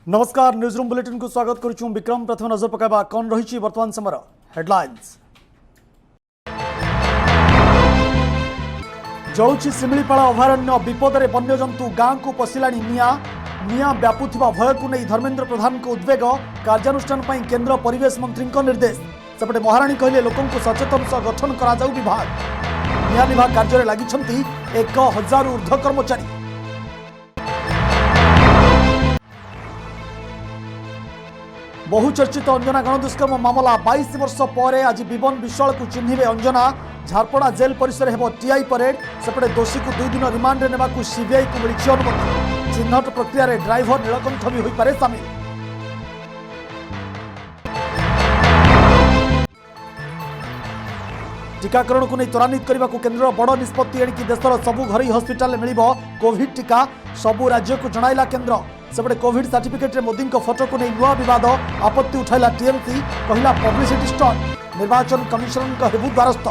नमस्कार news room bulletin को स्वागत करुछु विक्रम। प्रथम नजर पकाइबा कौन रही वर्तमान समय हेडलाइंस। जलुछि शिमिलीपाल अभयारण्य विपद में वन्यजंतु गाँ को पशिला निया व्यापुवा भय को नहीं धर्मेन्द्र प्रधान को उद्वेग। कार्यानुष्ठान पर केन्द्र परिवेश मंत्री निर्देश। सेपटे महाराणी कहले लोकों को सचेतन सह गठन करा जाऊ विभाग। निया विभाग कार्य लगी 1000 ऊर्ध्व कर्मचारी। बहुचर्चित अंजना गणदुष्कर्म मामला 22 वर्ष पर आज विवन विश्वाल को चिन्हिबे अंजना। झारपड़ा जेल परिसर हेबो टीआई परेड। सेपटे दोषी को 2 दिन रिमांड रे नेबाकू सीबीआई को मिली अनुमति। चिन्हट प्रक्रिया रे ड्राइवर नीलकंठ भी होई पारे शामिल। टीकाकरण को नहीं त्वरान्वित करने को केन्द्र बड़ निष्पत्ति एणिकी देशर सबु घरोई हस्पिटाल मिलिबो कोविड टीका। सबु राज्य को जणाइला केन्द्र। सेपटे कोविड सर्टिफिकेट रे मोदी फोटो को नहीं नुआ विवाद। आपत्ति उठाइला टीएमसी। कहला पब्लिसिटी स्टंट। निर्वाचन कमिशनर हेबु द्वारस्थ।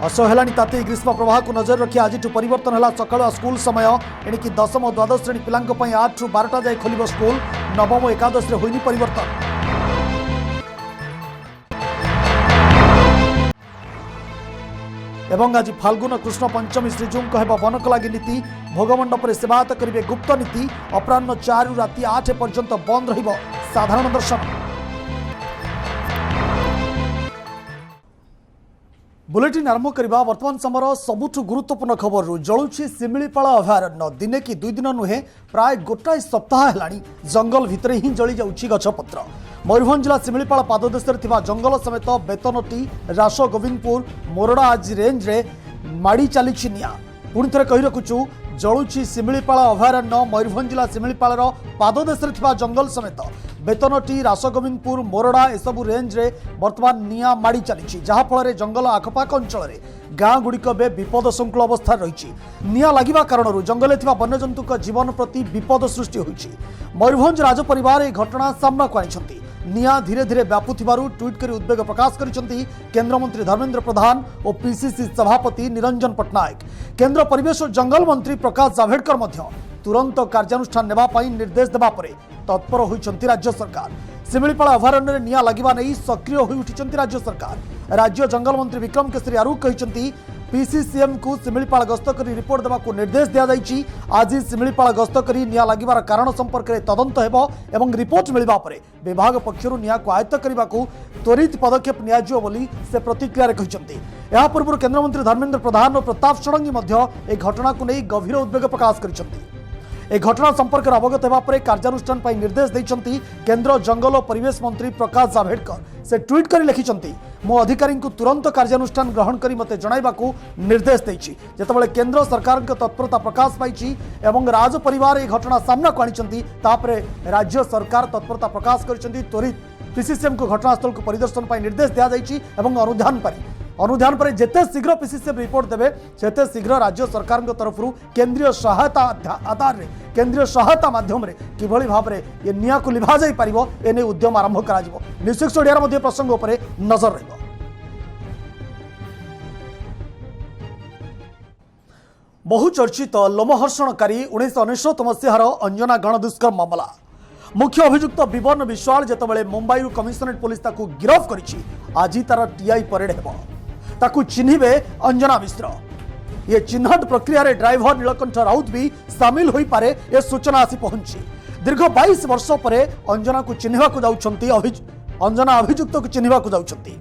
असहलानी ताती ग्रीष्म प्रवाह को नजर रखी आज परिवर्तन है सकाळ स्कूल समय। एणिकी 10व और 12th श्रेणी पिलांक पई 8 ରୁ 12टा जाए खोलिबो स्कूल। नवम और एकादश रे होइनी परिवर्तन। एवं आज फाल्गुन कृष्ण पंचमी श्रीजूंक हेब बनक लगी नीति। भोगमंडप में सेवायत करेंगे गुप्त नीति। अपराह्न 4 ରୁ राति 8 पर्यंत बंद रहिबो साधारण दर्शन। बुलेटिन आरंभ करबा वर्तमान समय सबुठ गुरुत्वपूर्ण खबर। जलुछि शिमिलीपाल अभयारण्य। दिने कि 2 दिन नुहे प्राय गोटाए सप्ताह हेलाणी जंगल भितरे ही जली जाउछि गछपत्र। मयूरभंज जिला शिमिलीपाल पाददेश जंगल समेत बेतनटी रास गोविंदपुर मोरडा आज रेंज रे माड़ी चली निया। पुणी थे कही रखुचु जलुछि शिमिलीपाल अभयारण्य। मयूरभंज जिला शिमिलीपाल पाददेश जंगल समेत बेतनटी रासगोविंदपुर मोरडा एसबू रेंज रे वर्तमान निया माड़ी चली जहाँफल जंगल आखपाख अंचल गाँ गुड़िक विपद संकुल अवस्था रही। निया लगिबा कारण जंगल वन्यजंतु जीवन प्रति विपद सृष्टि होइछि। मयूरभंज राजपरिवार यह घटना सामना को आनिछंती। निया धीरे धीरे व्यापुथिबारु ट्वीट कर उद्वेग प्रकाश करिसेंती केंद्रमंत्री धर्मेन्द्र प्रधान और पीसीसी सभापति निरंजन पट्टनायक। केंद्र परिवेश और जंगल मंत्री प्रकाश जावड़ेकर मध्य तुरंत कार्यानुष्ठान नेबा पई निर्देश देबा परे तत्पर होइछंती राज्य सरकार। शिमिलीपाल अभयारण्य निया लगिबा नहीं सक्रिय होई उठिछंती राज्य सरकार। राज्य जंगल मंत्री विक्रम केसरी आरुख कहिछंती पीसीसीएम को शिमिलीपाल गस्त करी रिपोर्ट देबा को निर्देश दिया जाइछि। आज शिमिलीपाल गस्त करी निया लगिबार कारण संपर्क में तदंत हेबो एवं रिपोर्ट मिलबा परे विभाग पक्षरु निया को आयत्त करबा को त्वरित पदक्षेप नियाजियो बोली से प्रतिक्रिया रे कहिसंती। या पूर्व केंद्र मंत्री धर्मेन्द्र प्रधान और प्रताप षडंगी मध्य ए घटना को नहीं गभीर उद्वेग प्रकाश करिसंती। ए घटना संपर्क में अवगत होगा पर कार्यानुष्ठान पर निर्देश देइछंती केंद्र जंगल और परिवेश मंत्री प्रकाश जावड़ेकर। से ट्वीट कर लिखिछंती मो अधिकारी को तुरंत कार्यानुष्ठान ग्रहण करी मते जणाइबा को निर्देश देइछि। जेतेबेले केंद्र सरकार तत्परता प्रकाश पाइछि एवं राज परिवार ए घटना सामना को आनिछंती तापरे राज्य सरकार तत्परता प्रकाश करिछंती। त्वरित पीसीसीएम को घटनास्थल को परिदर्शन पर निर्देश दिया जाइछि एवं अनुधान पर जेते शीघ्र पीसीसीएम रिपोर्ट देवे सेते शीघ्र राज्य सरकार तरफ केंद्रीय सहायता आधार रे केंद्रीय सहायता माध्यम रे किभली भाव रे ये निया को लिभा जाई परिबो एने उद्यम आरंभ करा जिवो। न्यूज 6 ओडिया मध्ये प्रसंग उपरे नजर रहइबो। बहुचर्चित लोमहर्षणकारी 1999 मसीहार अंजना गणदुष्कर्म मामला। मुख्य अभियुक्त विवन विश्वाल जेतबेले मुंबई कमिशनरेट पुलिस ताकू गिरफ करिछि। आज तार टीआई परेड हेबो। ताकू चिन्हिबे अंजना मिश्र। ये चिन्हट प्रक्रिया रे ड्राइवर नीलकंठ राउत भी सामिल होई पारे ये सूचना आसी पहुंची। दीर्घ 22 वर्ष पर अंजना को चिन्हिबा को जाउछंती अंजना अभियुक्त को चिन्हिबा को जाउछंती।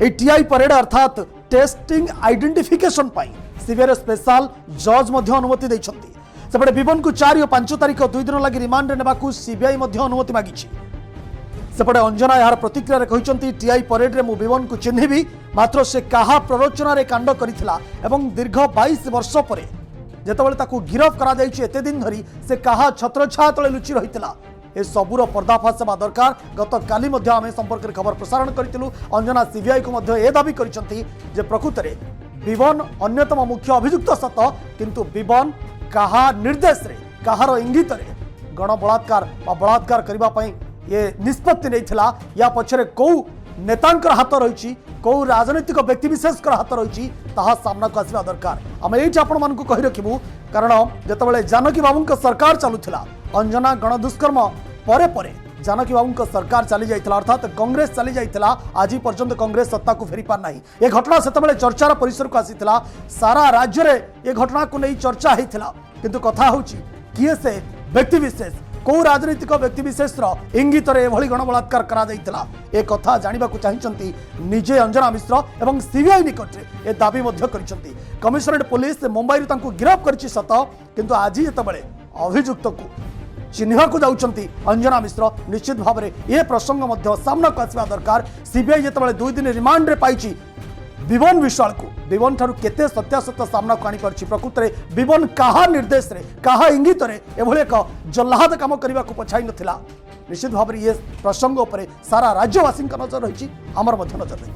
ए टीआई परेड अर्थात टेस्टिंग आइडेंटिफिकेशन पाई सीबीआई स्पेशल जज मध्य अनुमति दैछंती। सेपटे विवन को 4 और 5 तारीख 2 दिन लगी रिमांड नेबाकू सीबीआई मध्य अनुमति मागिछि। सेपटे अंजना यार प्रतिक्रिया रे कहिसंती टीआई परेड रे मु विवन को चिन्हिबी मात्र से काहा प्ररोचना रे कांड करिथिला एवं दीर्घ 22 वर्ष परे जेतेबेले ताकू गिरफ करा जाइछि एते दिन धरी से काहा छत्रछाया तळे लुचि रहिथिला ए सबुर पर्दाफाश हेबा दरकार। गत काली मध्य आमे संपर्क रे खबर प्रसारण करितिलु। अंजना सीबीआई को मध्य ए दाबी करिसंती जे प्रकृत रे विवन अन्यतम मुख्य अभियुक्त सत किंतु विवन काहा निर्देश रे काहार इंगित रे गण बलात्कार करने ये निष्पत्ति नहीं या पछरे कौ नेतांकर हाथ रही कौ राजनीतिक व्यक्तिशेष हाथ रही सामना को आसवा दरकार। आम ये आपण मान कही रखू कारण जिते जानकी बाबू सरकार चलुला अंजना गणदुष्कर्म परे परे जानकी बाबू सरकार चली जाइथिला अर्थात कांग्रेस चली जाइथिला आज पर्यंत कांग्रेस सत्ता को फेरी पार नहीं। ये घटना से चर्चार परिसर को आसीथिला सारा राज्य में ये घटना को नहीं चर्चा होता किंतु कथा होची किए से व्यक्तिशेष कौ राजनीतिक व्यक्तिशेष इंगित गणबलात्कार करा जाइथिला ए कथा जानिबा को चाहिए निजे अंजना मिश्र एवं सीबीआई निकट में ए दाबी करिसेंती। कमिशनरेट पुलिस मुंबई गिरफ्त करिछि सत किंतु आज जितेबाला अभियुक्त को चिन्ह को जाउछंती अंजना मिश्र निश्चित भाव में यह प्रसंग सामना को आसवा दरकार। सीबीआई जितेबाला 2 दिन रिमांड रे पाइछि विवन विशाल को विवन ठारू केते सत्यासत्य सामना को आनी परछि प्रकृत रे विवन काहा निर्देश रे काहा इंगित रे एभले एक जल्लाद काम करबा को पछाई नथिला। निश्चित भाव में यह प्रसंग उपरे सारा राज्यवासी नजर रही आमर मध्य नजर रही।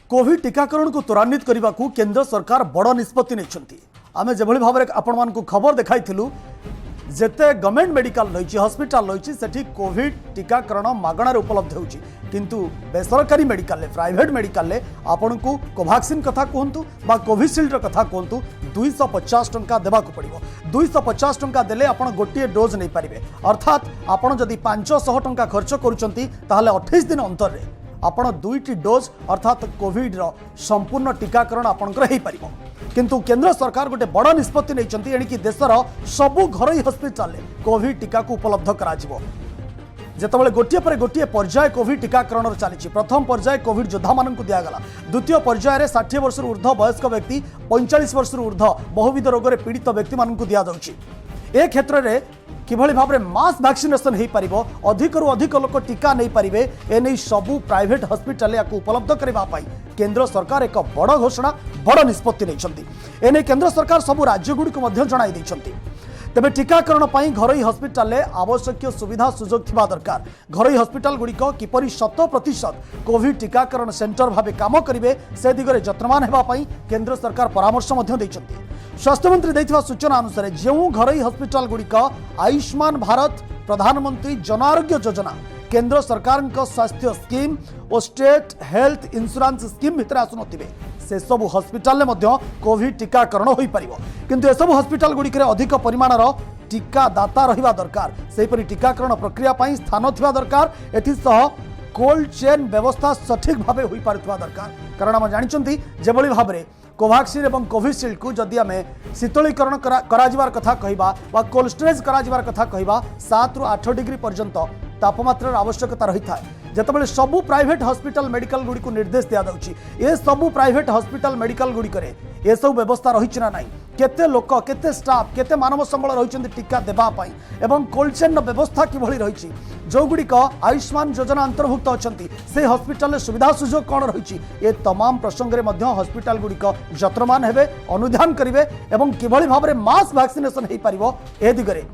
कोविड टीकाकरण को त्वरान्वित करने को केंद्र सरकार बड़ निष्पत्ति नहीं। आम जो भाव में आपण मान खबर देखाइलु जेते गवर्नमेंट मेडिकल रही हॉस्पिटल रही सेठी कोविड टीकाकरण मागणार उपलब्ध होची किंतु बेसरकारी मेडिकल प्राइवेट मेडिकल आपन को कोवैक्सीन कथा कहतु बा कोविशील्ड कथा कहतु 250 टंका देवाक पड़ो। 250 टंका देले आपन गोटे डोज नहीं पारे अर्थात आपन जदि 500 टंका खर्च करुचंती ताहले 28 दिन अंतर रे आपण 2टी डोज अर्थात कोविड रो संपूर्ण टीकाकरण आपनकर हेई परिबो। किंतु केंद्र सरकार गोटे बड़ निष्पत्ति नहीं एणिकी देशर सबु घरोई हस्पिटाल कोविड टीका को उपलब्ध कराजिबो। जेतेबेले गोटे पर गोटे पर्याय कोविड टीकाकरण चली प्रथम पर्याय कोविड योद्धा मान दिगला द्वितीय पर्याय 60 वर्ष ऊर्ध्व वयस्क व्यक्ति 45 वर्ष ऊर्ध्व बहुविध रोग में पीड़ित व्यक्ति मान दि जाउछि। ए क्षेत्र में किभली भाव में मास वैक्सीनेशन हो पार अधिक रु अधिक लोक टीका नहीं पारे एने सबू प्राइवेट हॉस्पिटल या उपलब्ध करने केंद्र सरकार एक बड़ घोषणा बड़ निष्पत्ति नहीं। एने केंद्र सरकार सबू राज्यगुड़ी जन तेबे टीकाकरण पर घरोई हॉस्पिटल आवश्यक सुविधा सुजोग थिबा दरकार। घरोई हॉस्पिटल गुड़िक किपरि 100% कोविड टीकाकरण सेंटर भाव काम करेंगे से दिगरे यत्नवान होगापी केंद्र सरकार परामर्श देइछन्ति। स्वास्थ्य मंत्री देथिबा सूचना अनुसार जो घरोई हॉस्पिटल गुड़िक आयुष्मान भारत प्रधानमंत्री जन आरोग्य योजना केंद्र सरकार स्वास्थ्य स्कीम और स्टेट हेल्थ इंश्योरेंस स्कीम भितर आसुनथिबे से सबु हॉस्पिटल कोविड टीकाकरण हो पार किंतु ए सबु हॉस्पिटल गुड़िक अधिक परिमाणर टीकादाता रहिबा दरकार। सेहीपरि टीकाकरण प्रक्रिया पई स्थान थिबा दरकार। एथिसह कोल्ड चेन व्यवस्था सठिक भाव हो पारुथिबा दरकार कारण आम जानिछंती जेभली भाव में कोवैक्सीन एवं कोविशील्ड को जदि आम शीतलीकरण कराजिबार कथा कहबा बा कोल्ड स्टोरेज कराजिबार कथा कहबा 7 ରୁ 8 डिग्री पर्यंत तापमात्रार आवश्यकता रही है। जितेबाला सबू प्राइवेट हॉस्पिटल मेडिकल गुड़ी को निर्देश दि जाउछि ए सबू प्राइवेट हॉस्पिटल मेडिकल गुड़िक ए सब व्यवस्था रही ना नहीं केते लोक केते स्टाफ केते मानव संबल रही टीका देवाई एवं कोल्ड चेन व्यवस्था किभली रही जो गुड़िक आयुष्मान योजना अंतर्भुक्त अच्छी से हॉस्पिटल सुविधा सुजोग कौन रही ए तमाम प्रसंग में हॉस्पिटल गुड़िक यत्नवान हेबे अनुध्यान करेंगे एवं किभली भाव में मास वैक्सीनेशन हो पार ए दिगरे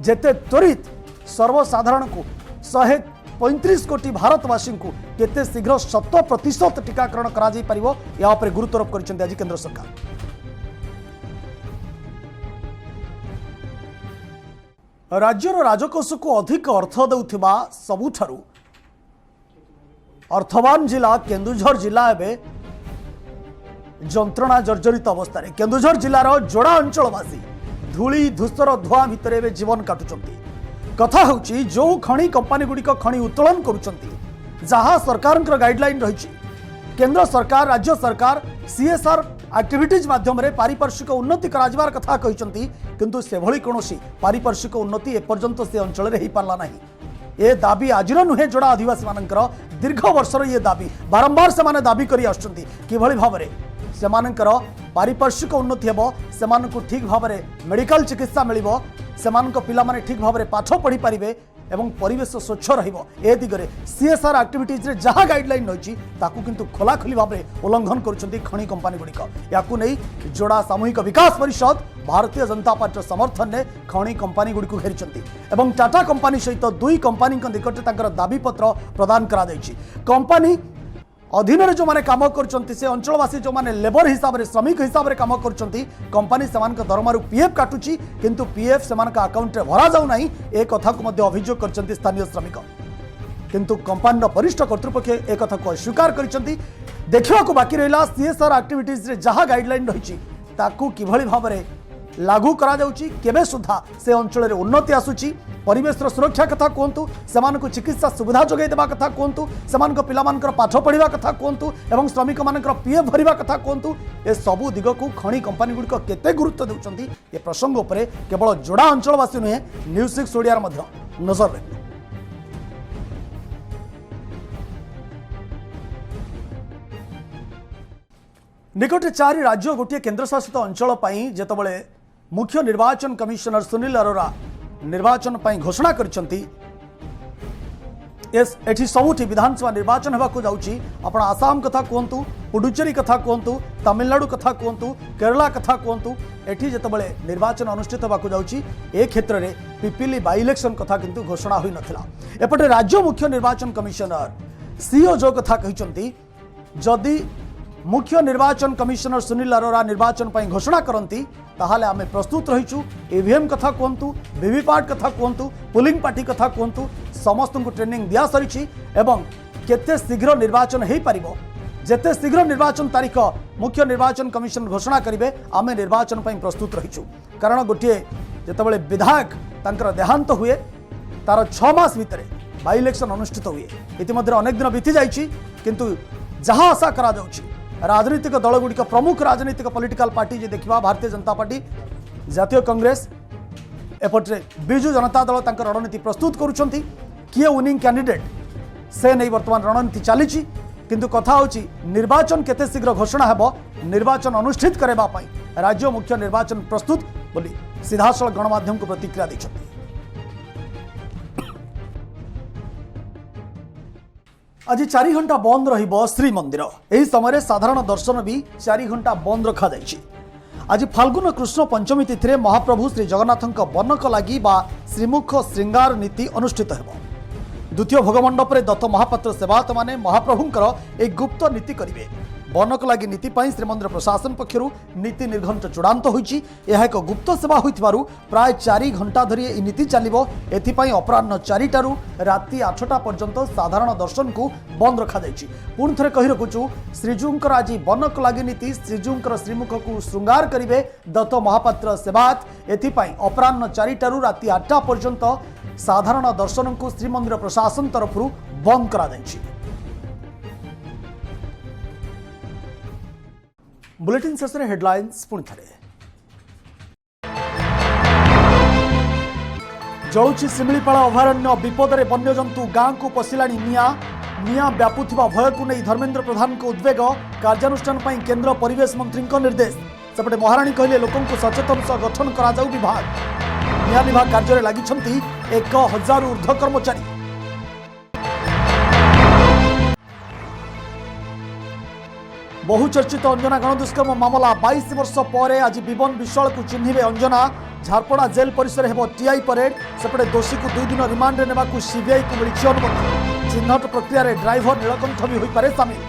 जेते त्वरित सर्वसाधारण को 135 कोटी भारतवासी को केते शीघ्र 100% टीकाकरण करा जाई परिबो या पर गुरुत्वारोप करिसेंती आज केंद्र सरकार। राज्यर राजकोष को अधिक अर्थ देउथिबा सबुठारु अर्थवान जिला केन्दुझर जिला एबे जंत्रणा जर्जरित अवस्था रे केन्दुझर जिलार जोड़ा अंचलवासी धूली धूसर धुआ भितर एबे जीवन काटुचंती। कथा होची जो खणी कंपनी गुड़िक खणी उत्तोलन करुचंती जहाँ सरकार गाइडलाइन रही केंद्र सरकार राज्य सरकार सीएसआर एक्टिविटीज माध्यम रे पारिपार्श्विक उन्नति कराजिबार कथा कहिसंती किंतु सेभली कोनोसी पारिपार्श्विक उन्नति एपर्यंत से अंचल रे ही पारला नहीं। ए दाबी आजिर नुहे जोड़ा आदिवासी मानकर दीर्घ वर्षर ये दाबी बारंबार से माने दाबी करी आछंती किभली भाव रे सेमानकर पारिपार्श्विक उन्नति हेबो सेमानकु ठीक भाव रे मेडिकल चिकित्सा मिलिबो सेमानक पिला माने ठीक भाव में पाठ पढ़ी पारिबे एवं परिवेश स्वच्छ रहिबो ए दिगरे सीएसआर एक्टिविटीज रे जहाँ गाइडलाइन रही ताकू किंतु खोलाखोली भाव में उल्लंघन करुछंती खणी कंपनी गुड़िक याकू नहीं जोड़ा सामूहिक विकास परिषद भारतीय जनता पार्टी समर्थन ने खणी कंपनी गुड़िक घेरिछंती एवं टाटा कंपनी सहित 2 कंपनी निकट तांकर दाबी पत्र प्रदान करा दैछि। कंपनी अधीन जो मैंने कम कर से अंचलवासी जो मैंने लेबर हिसाब से श्रमिक हिसाब से कम कर कंपानी से दरमारू पीएफ काटुची किंतु पीएफ से अकाउंट में भरा जाऊ नहीं ए कथा को अभियोग कर स्थानीय श्रमिक किंतु कंपानी वरिष्ठ कर्तृपक्ष एक कथा को अस्वीकार कर देखा बाकी रहा सीएसआर एक्टिविटीज रे जहाँ गाइडलाइन रही किभली भाव में लागू करा जाउची केबे सुधा से अंचल रे उन्नति आसुची परिवेश सुरक्षा कथा कहतु से चिकित्सा सुविधा जोगे देवा कथा कहतु से पिलामानकर पाठ पढ़ा कथा कहतु एवं श्रमिक मानकर पीएफ भरिबा कथा कहतु ए सबु दिग को खणी कंपानी गुड़िक केते गुरुत्व देउचंती ए प्रसंग उपरे केवल जोड़ा अंचलवासी नुहे न्यूज 6 ओडियार मध्य नजर रखिबे। निकटे 4 राज्य गोटे केन्द्रशासित अंचल पाई जेतबळे मुख्य निर्वाचन कमिशनर सुनील अरोरा निर्वाचन पाई घोषणा करछंती एठी सबुठी विधानसभा निर्वाचन हेबाकु जाउची आपण आसाम कथा कहतु पुडुचेरी कथा कहतु तमिलनाडु कथा कहतु केरला कथा कहतु एठी जेतबळे निर्वाचन अनुष्ठित हेबाकु जाउची ए क्षेत्र में पिपिली बाई इलेक्शन कथा किंतु घोषणा होई नथिला। एपटे राज्य मुख्य निर्वाचन कमिशनर सीओ जो कथा कहिसंती जदि मुख्य निर्वाचन कमिशनर सुनील अरोरा निर्वाचन पर घोषणा करती ताहले आमे प्रस्तुत रहीचु ईवीएम कथा कहतु वीवीपैट कथा कहतु पुलिंग पार्टी कथा कहतु समस्त को ट्रेनिंग दिया सरी एवं केते शीघ्र निर्वाचन हो पार जेते शीघ्र निर्वाचन तारीख मुख्य निर्वाचन कमिशन घोषणा करेंगे आमे निर्वाचन पर प्रस्तुत रहीचु कारण गोटे जितेबाला विधायक तांकर देहांत हुए तार 6 मास भितर बाई इलेक्शन अनुष्ठित हुए इतिमध्य अनेक दिन बीती जाइए किंतु जहाँ आशा करा जाउछि राजनीतिक दलगुड़िक प्रमुख राजनीतिक पॉलिटिकल पार्टी जे देखा भारतीय जनता पार्टी जातीय कांग्रेस एपटे बिजु जनता दल तांकर रणनीति प्रस्तुत करुछंती किए विनिंग कैंडिडेट से नहीं वर्तमान रणनीति चली किंतु कथा होची निर्वाचन केते शीघ्र घोषणा हेबो निर्वाचन अनुष्ठित करबा पई राज्य मुख्य निर्वाचन प्रस्तुत बोली सीधासळ गणमाध्यम को प्रतिक्रिया दैछंती। आज 4 घंटा बंद रहिबो श्रीमंदिर एही समय साधारण दर्शन भी 4 घंटा बंद रखा जाइछि। आज फाल्गुन कृष्ण पंचमी तिथि महाप्रभु श्री जगन्नाथ बनक लगी श्रीमुख श्रृंगार नीति अनुष्ठित हेबो। द्वितीय भोगमंडप रे दत्त महापात्र सेवायत माने महाप्रभुंकर एक गुप्त नीति करिवे। बनक लगी नीति पाई श्रीमंदिर प्रशासन पक्षरु नीति निर्घंट चूड़ांत होइछि। यह एक गुप्त सेवा होइथिबारु प्राय 4 घंटा धरी ए नीति चलिबो। एथिपाई अपराह्न 4 टारू राति 8टा पर्यंत साधारण दर्शन को बंद रखा जाइछि। पुणी थे कहि रखुछु श्रीजूंकर आज बनक लगी नीति श्रीजूंकर श्रीमुख को श्रृंगार करिवे दत्त महापात्र सेवायत। एथिपाई अपराह्न 4 टारू राति 8टा पर्यंत साधारण दर्शन को श्रीमंदिर प्रशासन तरफ बंद करा जाइछि। बुलेटिन शेष में हेडलाइंस पुणी थे जलुची शिमिलीपाल अभयारण्य विपद में वन्यजंतु गांव को पशिला निया व्यापुवा भय को नहीं धर्मेंद्र प्रधान को उद्वेग कार्यानुष्ठान पर केंद्र परिवेश मंत्री निर्देश। सेपटे महाराणी कहले लोकों को सचेतन सह गठन करा जाऊ विभाग निया विभाग कार्य में लगी 1000 ऊर्ध्व कर्मचारी। बहुचर्चित अंजना गणदुष्कर्म मामला 22 वर्ष पर आज बिबन विश्वाल को चिन्हिबे अंजना। झारपड़ा जेल परिसर हेबो टीआई परेड। सेपटे दोषी को 2 दिन रिमांड नेबा को सीबीआई को मिली अनुमति। चिन्हट प्रक्रिया रे ड्राइवर नीलकंठ भी होई पारे शामिल।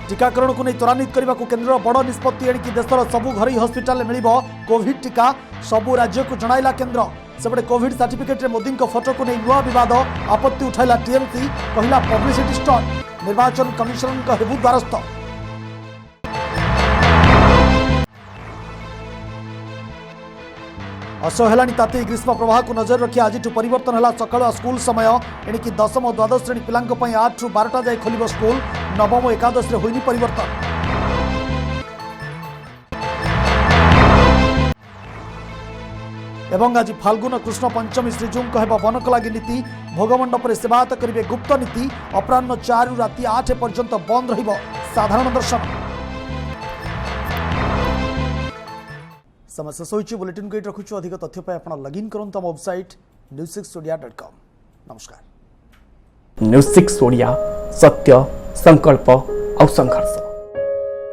टीकाकरण को नहीं त्वरान्वित करने को केन्द्र बड़ निष्पत्ति एणिकी देशर सबु घरोई हस्पिटाल मिल कोविड टीका सबु राज्य को जणाइला केन्द्र। सेपटे कोविड सर्टिफिकेट रे मोदी फोटो को नहीं नुआ विवाद आपत्ति उठाइला टीएमसी कहला पब्लिसिटी स्टंट निर्वाचन कमिशन हेबु द्वारस्थ। असहलानी ताती ग्रीष्म प्रवाह को नजर रखी आज परिवर्तन है सकाळ स्कूल समय एणिकी 10म और 12 श्रेणी पिला 8 ରୁ 12टा जाए खोल स्कूल। नवम और एकादश होइनी परिवर्तन। एवं आज फाल्गुन कृष्ण पंचमी श्रीजूंक हेब बनक लगी नीति भोगमंडप में सेवायत करेंगे गुप्त नीति। अपराह्न 4 ରୁ राति 8 पर्यंत बंद रहिबो साधारण दर्शन। समय शेष होइछि। बुलेटिन को एट रखुछु। अधिक तथ्य पाई आपण लॉगिन करंतु वेबसाइट news6odia.com। नमस्कार। न्यूज 6 ओडिया सत्य संकल्प और संघर्ष।